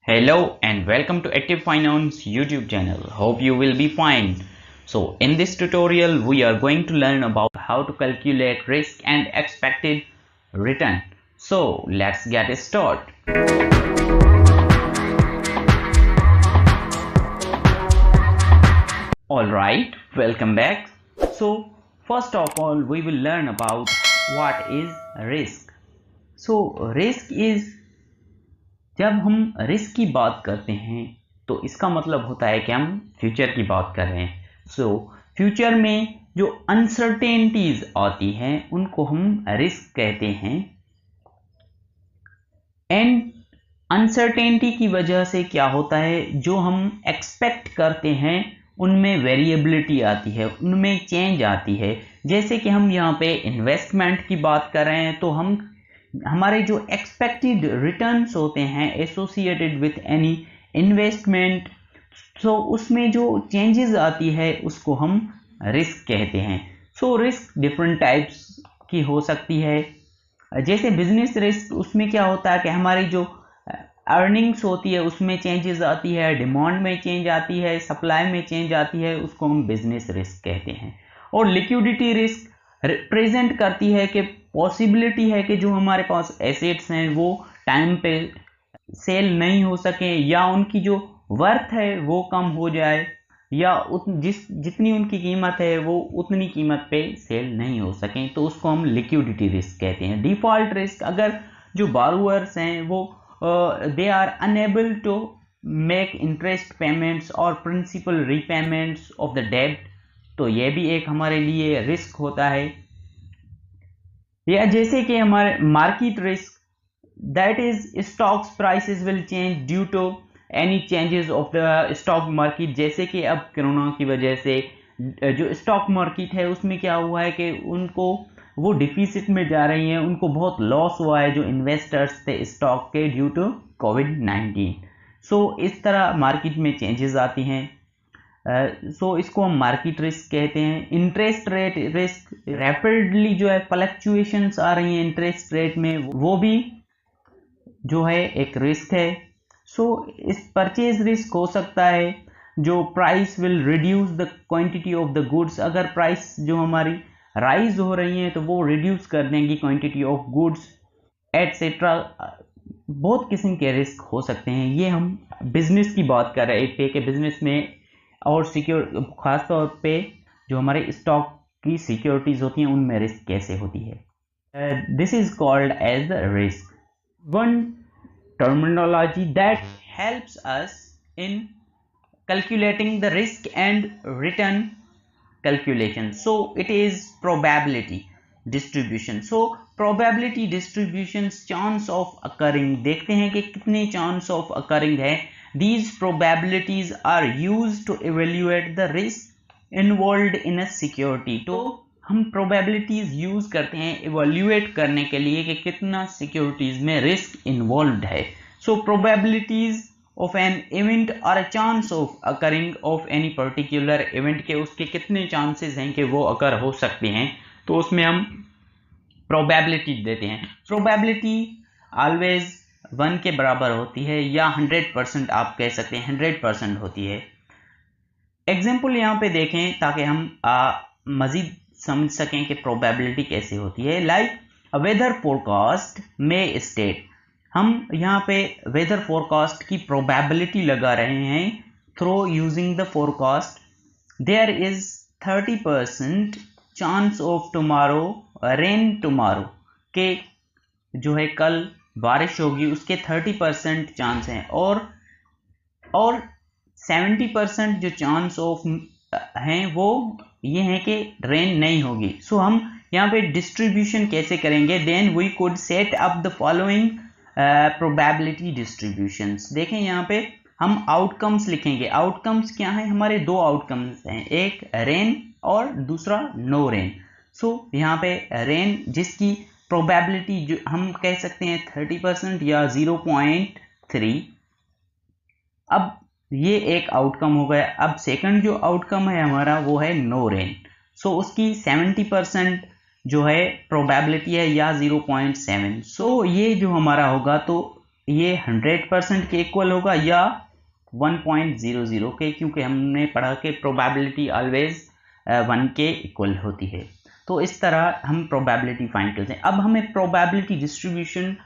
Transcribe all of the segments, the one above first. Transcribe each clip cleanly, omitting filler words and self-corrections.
Hello and welcome to Active Finance YouTube channel. Hope you will be fine. So in this tutorial we are going to learn about how to calculate risk and expected return. So let's get started. Alright, welcome back. So first of all we will learn about what is risk. So risk is, जब हम risk की बात करते हैं तो इसका मतलब होता है कि हम फ्यूचर की बात कर रहे हैं। फ्यूचर में जो अनसर्टेनिटीज आती हैं उनको हम रिस्क कहते हैं। एंड अनसर्टेनिटी की वजह से क्या होता है, जो हम एक्सपेक्ट करते हैं उनमें वेरिएबिलिटी आती है, उनमें चेंज आती है। जैसे कि हम यहाँ पे इन्वेस्टमेंट की बात कर रहे हैं तो हमारे जो एक्सपेक्टेड रिटर्न्स होते हैं एसोसिएटेड विथ एनी इन्वेस्टमेंट, सो उसमें जो चेंजेस आती है उसको हम रिस्क कहते हैं। सो रिस्क डिफरेंट टाइप्स की हो सकती है। जैसे बिजनेस रिस्क, उसमें क्या होता है कि हमारी जो अर्निंग्स होती है उसमें चेंजेस आती है, डिमांड में चेंज आती है, सप्लाई में चेंज आती है, उसको हम बिजनेस रिस्क कहते हैं। और लिक्विडिटी रिस्क रिप्रेजेंट करती है कि पॉसिबिलिटी है कि जो हमारे पास एसेट्स हैं वो टाइम पे सेल नहीं हो सके, या उनकी जो वर्थ है वो कम हो जाए, या जितनी उनकी कीमत है वो उतनी कीमत पे सेल नहीं हो सके, तो उसको हम लिक्विडिटी रिस्क कहते हैं। डिफॉल्ट रिस्क, अगर जो बारोअर्स हैं वो they are unable to make interest payments और principal repayments of the debt, तो ये भी एक हमारे लिए रिस्क होता है। या जैसे कि हमारे market risk, that is stocks prices will change due to any changes of the stock market. जैसे कि अब कोरोना की वजह से जो स्टॉक मार्केट है उसमें क्या हुआ है कि वो डिफिसिट में जा रही हैं, उनको बहुत लॉस हुआ है जो इन्वेस्टर्स थे स्टॉक के ड्यू टू कोविड-19। सो इस तरह मार्केट में चेंजेस आती हैं। इसको हम मार्केट रिस्क कहते हैं। इंटरेस्ट रेट रिस्क, रैपिडली जो है फ्लक्चुएशंस आ रही हैं इंटरेस्ट रेट में, वो भी जो है एक रिस्क है। इस परचेज रिस्क हो सकता है, जो price will reduce the quantity of the goods. अगर प्राइस जो हमारी राइज हो रही है तो वो रिड्यूस कर देंगी क्वांटिटी ऑफ गुड्स एटसेट्रा। बहुत किस्म के रिस्क हो सकते हैं। ये हम बिजनेस की बात कर रहे थे कि बिजनेस में और सिक्योर खास तौर पे जो हमारे स्टॉक की सिक्योरिटीज होती हैं उनमें रिस्क कैसे होती है। This is called as the risk. One terminology that helps us in calculating the risk and return calculation, so it is probability distribution. Probability distributions, chance of occurring, देखते हैं कि कितने chance of occurring है। These probabilities are used to evaluate the risk involved in a security. तो हम probabilities use करते हैं evaluate करने के लिए कि कितना securities में risk involved है। Probabilities of an event or a chance of occurring of any particular event, के उसके कितने chances हैं कि वो occur हो सकते हैं, तो उसमें हम probability देते हैं। Probability always 1 के बराबर होती है, या 100% आप कह सकते हैं 100% होती है। एग्जाम्पल यहाँ पे देखें ताकि हम मजीद समझ सकें कि प्रोबेबिलिटी कैसे होती है। लाइक वेदर फोरकास्ट में स्टेट, हम यहाँ पे वेदर फोरकास्ट की प्रोबेबिलिटी लगा रहे हैं through using the forecast. There is 30% chance of tomorrow rain tomorrow, के जो है कल बारिश होगी, उसके 30% चांस हैं, और 70% जो चांस ऑफ हैं वो ये हैं कि रेन नहीं होगी। हम यहाँ पे डिस्ट्रीब्यूशन कैसे करेंगे, then we could set up the following probability distributions. देखें यहाँ पे हम आउटकम्स लिखेंगे। आउटकम्स क्या हैं, हमारे दो आउटकम्स हैं, एक रेन और दूसरा नो रेन। यहाँ पे रेन जिसकी प्रोबेबिलिटी जो हम कह सकते हैं 30% या 0.3। अब ये एक आउटकम हो गया। अब सेकंड जो आउटकम है हमारा वो है नो रेन। उसकी 70% जो है प्रोबेबिलिटी है, या 0.7। ये जो हमारा होगा तो ये 100% के इक्वल होगा या 1.00 के, क्योंकि हमने पढ़ा कि प्रोबेबिलिटी ऑलवेज 1 के इक्वल होती है। तो इस तरह हम प्रोबेबिलिटी फाइंड करते हैं। अब हमें प्रोबेबिलिटी डिस्ट्रीब्यूशन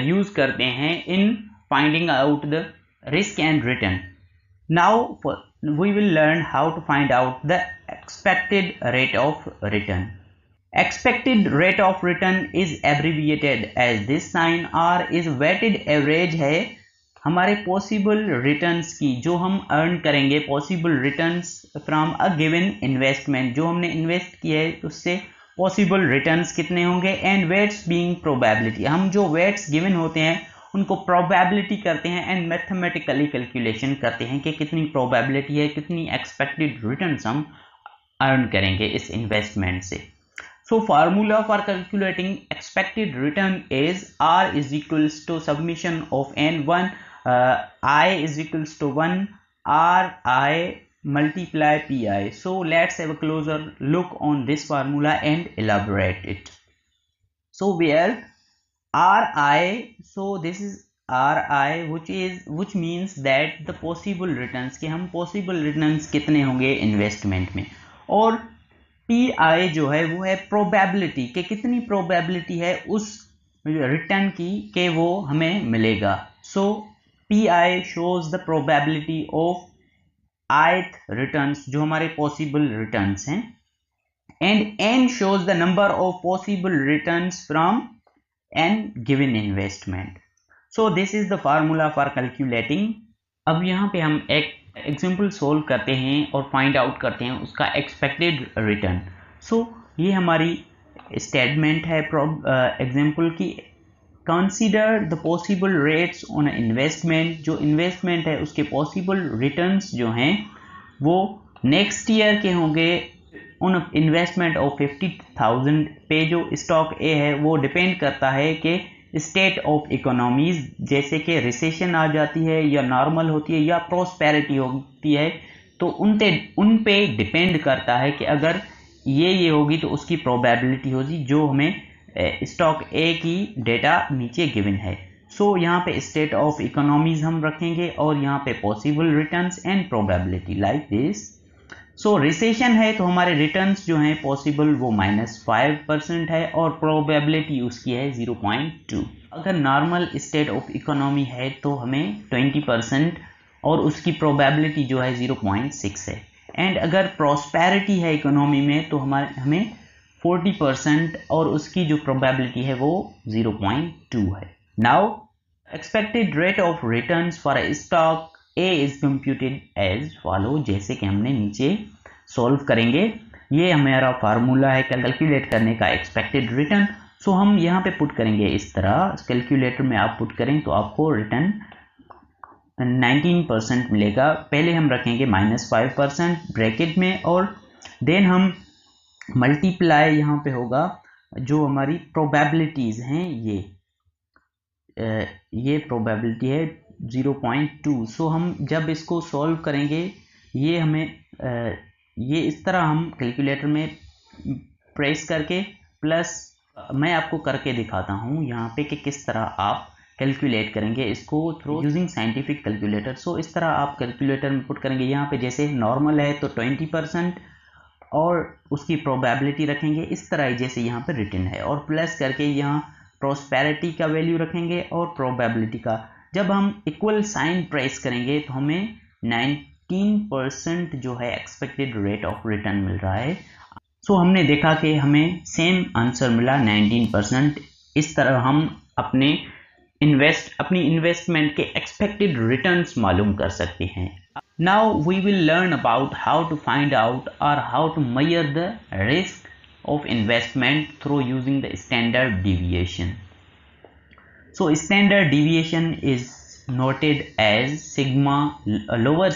यूज करते हैं in finding out the risk and return. Now we will learn how to find out the expected rate of return. Expected rate of return is abbreviated as this sign or is weighted average है हमारे possible returns की, जो हम earn करेंगे possible returns from a given investment, जो हमने invest किया है उससे पॉसिबल रिटर्न्स कितने होंगे, एंड वेट्स बीइंग प्रोबेबिलिटी, हम जो वेट्स गिवन होते हैं उनको प्रोबेबिलिटी करते हैं एंड मैथमेटिकली कैलकुलेशन करते हैं कि कितनी प्रोबेबिलिटी है, कितनी एक्सपेक्टेड रिटर्न्स हम अर्न करेंगे इस इन्वेस्टमेंट से। So formula for calculating expected return is R is equals to summation of N1 I is equals to 1 RI multiply PI. So let's have a closer look on this formula and elaborate it. So where RI, so this is RI which means that the possible returns, कि हम possible returns कितने होंगे investment में, और PI जो है वो है प्रोबेबिलिटी, कि कितनी प्रोबेबिलिटी है उस रिटर्न की कि वो हमें मिलेगा। So PI shows the probability of ith returns, जो हमारे पॉसिबल रिटर्न्स हैं, and N shows the number of possible returns from an given investment. So this is the formula for calculating. अब यहाँ पे हम एक एग्जाम्पल सोल्व करते हैं और फाइंड आउट करते हैं उसका एक्सपेक्टेड रिटर्न। सो ये हमारी स्टेटमेंट है एग्जाम्पल की, consider the possible rates on investment, जो इन्वेस्टमेंट है उसके पॉसिबल रिटर्न्स जो हैं वो नेक्स्ट ईयर के होंगे ऑन इन्वेस्टमेंट ऑफ 50,000 पे। जो स्टॉक ए है वो डिपेंड करता है कि स्टेट ऑफ इकोनॉमीज, जैसे कि रिसेशन आ जाती है या नॉर्मल होती है या प्रोस्पेरिटी होती है, तो उन पे डिपेंड करता है कि अगर ये होगी तो उसकी प्रोबेबिलिटी होगी, जो हमें स्टॉक ए की डेटा नीचे गिवन है। सो यहाँ पे स्टेट ऑफ इकोनॉमीज हम रखेंगे और यहाँ पे possible returns and probability like this. So recession है तो हमारे रिटर्न्स जो हैं पॉसिबल वो -5% है और प्रोबेबिलिटी उसकी है 0.2। अगर नॉर्मल स्टेट ऑफ इकोनॉमी है तो हमें 20% और उसकी प्रोबेबिलिटी जो है 0.6 है, एंड अगर प्रॉस्पेरिटी है इकोनॉमी में तो हमें 40% और उसकी जो प्रोबेबिलिटी है वो 0.2 है। Now expected rate of returns for a stock A is computed as follow, जैसे कि हमने नीचे सॉल्व करेंगे। ये हमारा फार्मूला है कैलकुलेट करने का एक्सपेक्टेड रिटर्न। सो हम यहाँ पे पुट करेंगे इस तरह, कैलकुलेटर में आप पुट करें तो आपको रिटर्न 19% मिलेगा। पहले हम रखेंगे -5% ब्रैकेट में और देन हम मल्टीप्लाई, यहाँ पे होगा जो हमारी प्रोबेबिलिटीज़ हैं, ये प्रोबेबिलिटी है 0.2। सो हम जब इसको सॉल्व करेंगे ये हमें ये इस तरह हम कैलकुलेटर में प्रेस करके प्लस, मैं आपको करके दिखाता हूँ यहाँ पे कि किस तरह आप कैलकुलेट करेंगे इसको थ्रू यूजिंग साइंटिफिक कैलकुलेटर। सो इस तरह आप कैलकुलेटर में पुट करेंगे, यहाँ पे जैसे नॉर्मल है तो 20% और उसकी प्रोबेबिलिटी रखेंगे इस तरह जैसे यहाँ पे रिटर्न है, और प्लस करके यहाँ प्रॉस्पेरिटी का वैल्यू रखेंगे और प्रोबेबिलिटी का। जब हम इक्वल साइन प्रेस करेंगे तो हमें 19% जो है एक्सपेक्टेड रेट ऑफ रिटर्न मिल रहा है। सो हमने देखा कि हमें सेम आंसर मिला 19%। इस तरह हम अपनी इन्वेस्टमेंट के एक्सपेक्टेड रिटर्न्स मालूम कर सकते हैं। Now we will learn about how to find out और how to measure the risk of investment through using the standard deviation. So standard deviation is noted as sigma, lower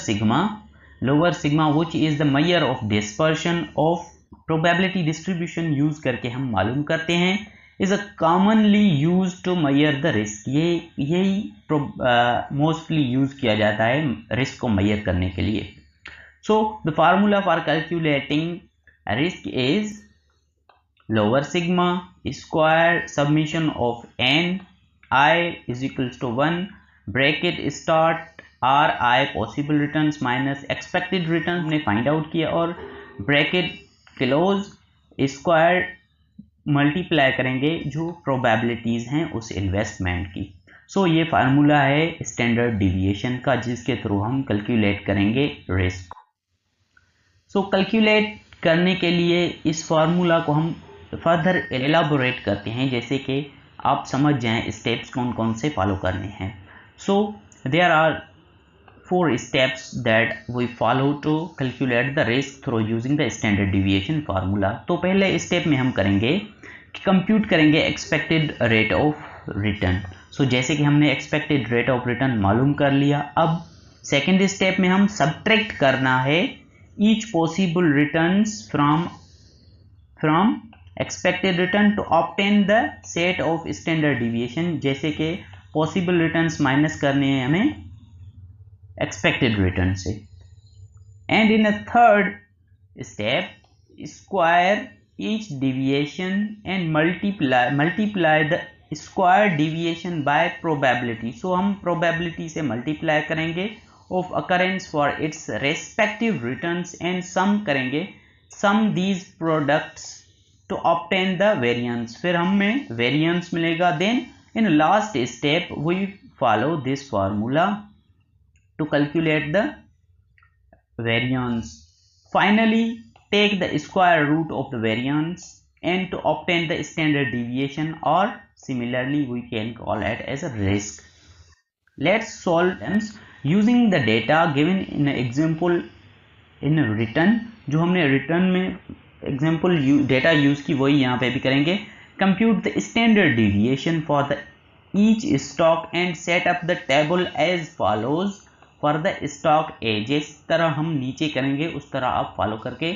sigma which is the measure of dispersion of probability distribution use करके हम मालूम करते हैं, is a commonly used to measure the risk। यही mostly use किया जाता है risk को मेजर करने के लिए। So the formula for calculating risk is lower sigma square summation of n I is equals to 1, bracket start R I possible returns minus expected return हमने find out किया, और ब्रैकेट क्लोज स्क्वायर मल्टीप्लाई करेंगे जो probabilities हैं उस investment की। सो ये formula है स्टैंडर्ड डिविएशन का, जिसके थ्रू हम कैलकुलेट करेंगे रिस्क। सो कैलकुलेट करने के लिए इस फार्मूला को हम फर्दर एलाबोरेट करते हैं, जैसे कि आप समझ जाएं स्टेप्स कौन कौन से फॉलो करने हैं। So there are 4 steps that we follow to calculate the risk through using the standard deviation formula। तो पहले स्टेप में हम करेंगे कि कंप्यूट करेंगे एक्सपेक्टेड रेट ऑफ रिटर्न। सो जैसे कि हमने एक्सपेक्टेड रेट ऑफ रिटर्न मालूम कर लिया, अब सेकेंड स्टेप में हम सब्ट्रैक्ट करना है each possible returns from expected return to obtain the set of standard deviation. जैसे कि पॉसिबल रिटर्न्स माइनस करने हैं हमें एक्सपेक्टेड रिटर्न से। And in a third step square each deviation and multiply the square deviation by probability. So हम probability से multiply करेंगे of occurrence for its respective returns and sum करेंगे sum these products to obtain the variance. फिर हमें variance मिलेगा। Then in last step we follow this formula to calculate the variance. Finally, take the square root of the variance and to obtain the standard deviation, or similarly we can call it as a risk. Let's solve them using the data given in an example in written। जो हमने return में example data use की वही यहाँ पे भी करेंगे। Compute the standard deviation for the each stock and set up the table as follows for the stock ए। जिस तरह हम नीचे करेंगे उस तरह आप फॉलो करके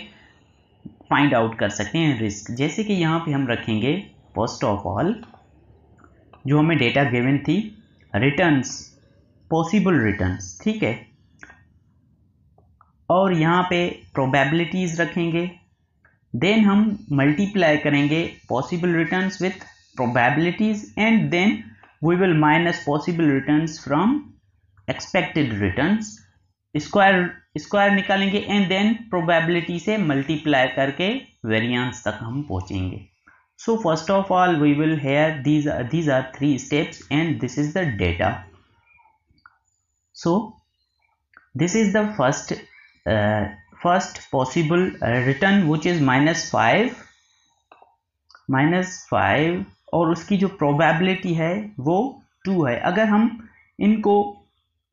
फाइंड आउट कर सकते हैं रिस्क। जैसे कि यहाँ पे हम रखेंगे फर्स्ट ऑफ ऑल जो हमें डेटा गिवन थी रिटर्न्स, पॉसिबल रिटर्न्स, ठीक है, और यहाँ पे प्रोबेबिलिटीज रखेंगे। देन हम मल्टीप्लाई करेंगे possible returns with probabilities and then we will minus possible returns from expected returns, square निकालेंगे एंड देन प्रोबेबिलिटी से मल्टीप्लाई करके वेरिएंस तक हम पहुंचेंगे। So first of all we will here these are 3 steps and this is the data। So this is the first possible return which is -5 और उसकी जो probability है वो 2 है। अगर हम इनको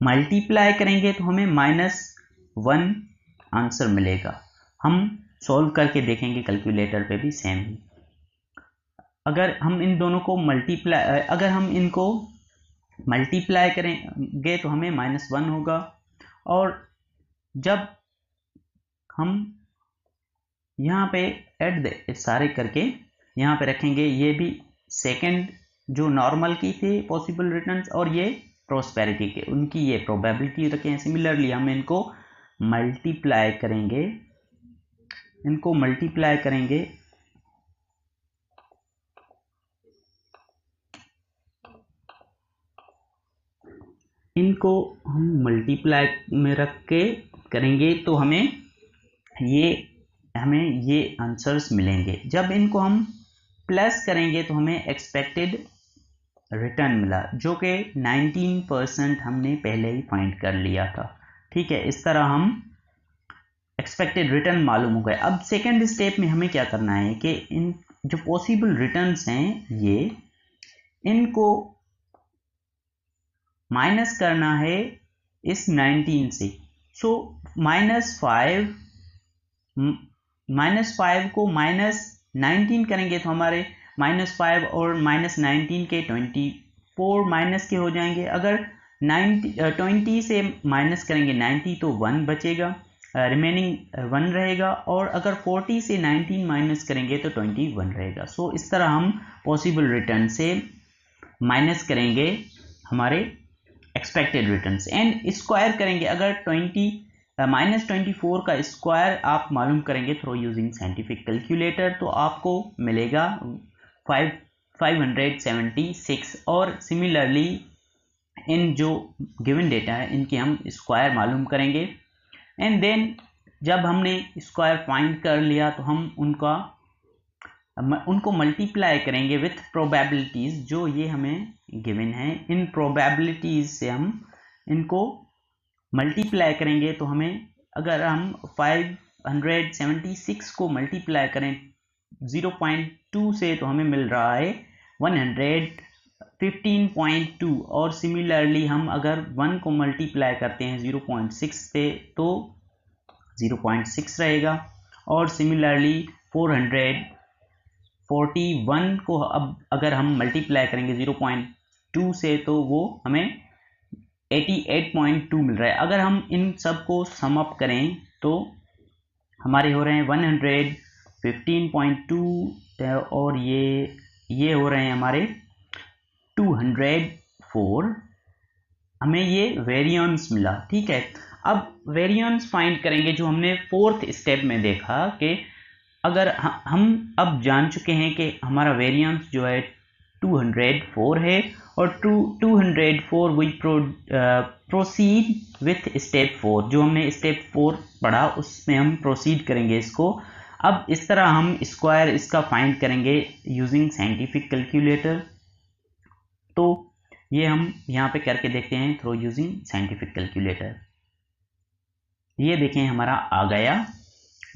मल्टीप्लाई करेंगे तो हमें -1 आंसर मिलेगा। हम सॉल्व करके देखेंगे कैलकुलेटर पे भी सेम ही। अगर हम इन दोनों को मल्टीप्लाई करेंगे तो हमें -1 होगा, और जब हम यहाँ पे ऐड सारे करके यहाँ पे रखेंगे, ये भी सेकंड जो नॉर्मल की थी पॉसिबल रिटर्न्स और ये प्रोस्पेरिटी के उनकी ये प्रोबेबिलिटी रखें। सिमिलरली हम इनको मल्टीप्लाई करेंगे, इनको हम मल्टीप्लाई में रख के करेंगे तो हमें ये आंसर्स मिलेंगे। जब इनको हम प्लस करेंगे तो हमें एक्सपेक्टेड रिटर्न मिला जो कि 19% हमने पहले ही फाइंड कर लिया था, ठीक है। इस तरह हम एक्सपेक्टेड रिटर्न मालूम हो गए। अब सेकेंड स्टेप में हमें क्या करना है कि इन जो पॉसिबल रिटर्न्स हैं ये इनको माइनस करना है इस 19 से। सो -5 को -19 करेंगे तो हमारे -5 और -19 के 24 माइनस के हो जाएंगे। अगर 20 से माइनस करेंगे 90 तो 1 बचेगा, रिमेनिंग 1 रहेगा, और अगर 40 से 19 माइनस करेंगे तो 21 रहेगा। सो इस तरह हम पॉसिबल रिटर्न से माइनस करेंगे हमारे एक्सपेक्टेड रिटर्न्स एंड स्क्वायर करेंगे। अगर -24 का स्क्वायर आप मालूम करेंगे थ्रू यूजिंग साइंटिफिक कैलकुलेटर तो आपको मिलेगा 576 और सिमिलरली इन जो गिवन डेटा है इनके हम स्क्वायर मालूम करेंगे एंड देन जब हमने स्क्वायर फाइंड कर लिया तो हम उनको मल्टीप्लाई करेंगे विथ प्रोबेबिलिटीज़ जो ये हमें गिवन है। इन प्रोबेबिलिटीज़ से हम इनको मल्टीप्लाई करेंगे तो हमें अगर हम 576 को मल्टीप्लाई करें 0.2 से तो हमें मिल रहा है 115.2 और सिमिलरली हम अगर 1 को मल्टीप्लाई करते हैं 0.6 से तो 0.6 रहेगा और सिमिलरली 441 को अब अगर हम मल्टीप्लाई करेंगे 0.2 से तो वो हमें 88.2 मिल रहा है। अगर हम इन सब को सम अप करें तो हमारे हो रहे हैं 115.2 और ये हो रहे हैं हमारे 204। हमें ये वेरिएंस मिला, ठीक है। अब वेरिएंस फाइंड करेंगे जो हमने फोर्थ स्टेप में देखा कि अगर हम अब जान चुके हैं कि हमारा वेरिएंस जो है 204 है और 204 वी प्रोसीड विथ स्टेप 4। जो हमने स्टेप 4 पढ़ा उसमें हम प्रोसीड करेंगे इसको। अब इस तरह हम स्क्वायर इसका फाइंड करेंगे यूजिंग साइंटिफिक कैलकुलेटर। तो ये हम यहाँ पे करके देखते हैं थ्रू यूजिंग साइंटिफिक कैलकुलेटर। ये देखें हमारा आ गया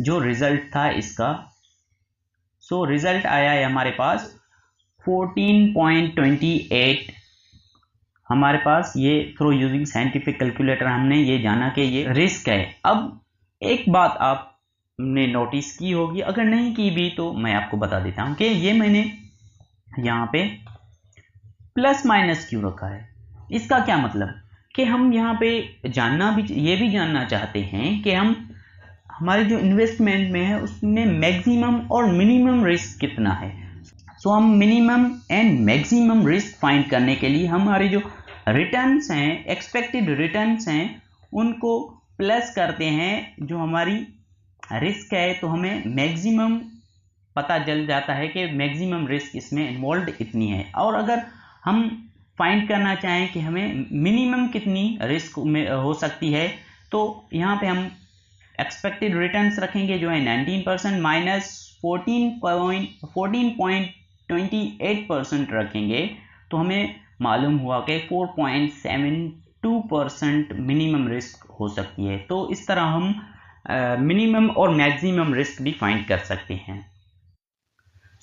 जो रिजल्ट था इसका। सो रिजल्ट आया है हमारे पास 14.28। हमारे पास ये थ्रू यूजिंग साइंटिफिक कैलकुलेटर हमने ये जाना कि ये रिस्क है। अब एक बात आपने नोटिस की होगी, अगर नहीं की भी तो मैं आपको बता देता हूँ कि ये मैंने यहाँ पे प्लस माइनस क्यों रखा है। इसका क्या मतलब कि हम यहाँ पे ये भी जानना चाहते हैं कि हम हमारे जो इन्वेस्टमेंट में है उसमें मैक्सिमम और मिनिमम रिस्क कितना है। सो हम minimum and maximum risk find करने के लिए हमारे जो रिटर्न्स हैं, एक्सपेक्टेड रिटर्न्स हैं, उनको प्लस करते हैं जो हमारी रिस्क है तो हमें मैक्सिमम पता चल जाता है कि मैक्सिमम रिस्क इसमें इन्वॉल्व इतनी है। और अगर हम फाइंड करना चाहें कि हमें मिनिमम कितनी रिस्क में हो सकती है तो यहाँ पे हम एक्सपेक्टेड रिटर्न्स रखेंगे जो है 19% माइनस 14.28% रखेंगे तो हमें मालूम हुआ कि 4.72% मिनिमम रिस्क हो सकती है। तो इस तरह हम मिनिमम और मैक्सिमम रिस्क भी फाइंड कर सकते हैं।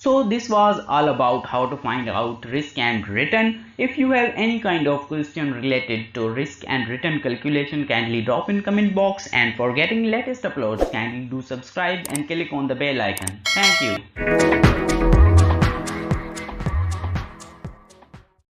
So this was all about how to find out risk and return. If you have any kind of question related to risk and return calculation, kindly drop in comment box, and for getting latest uploads kindly do subscribe and click on the bell icon. Thank you.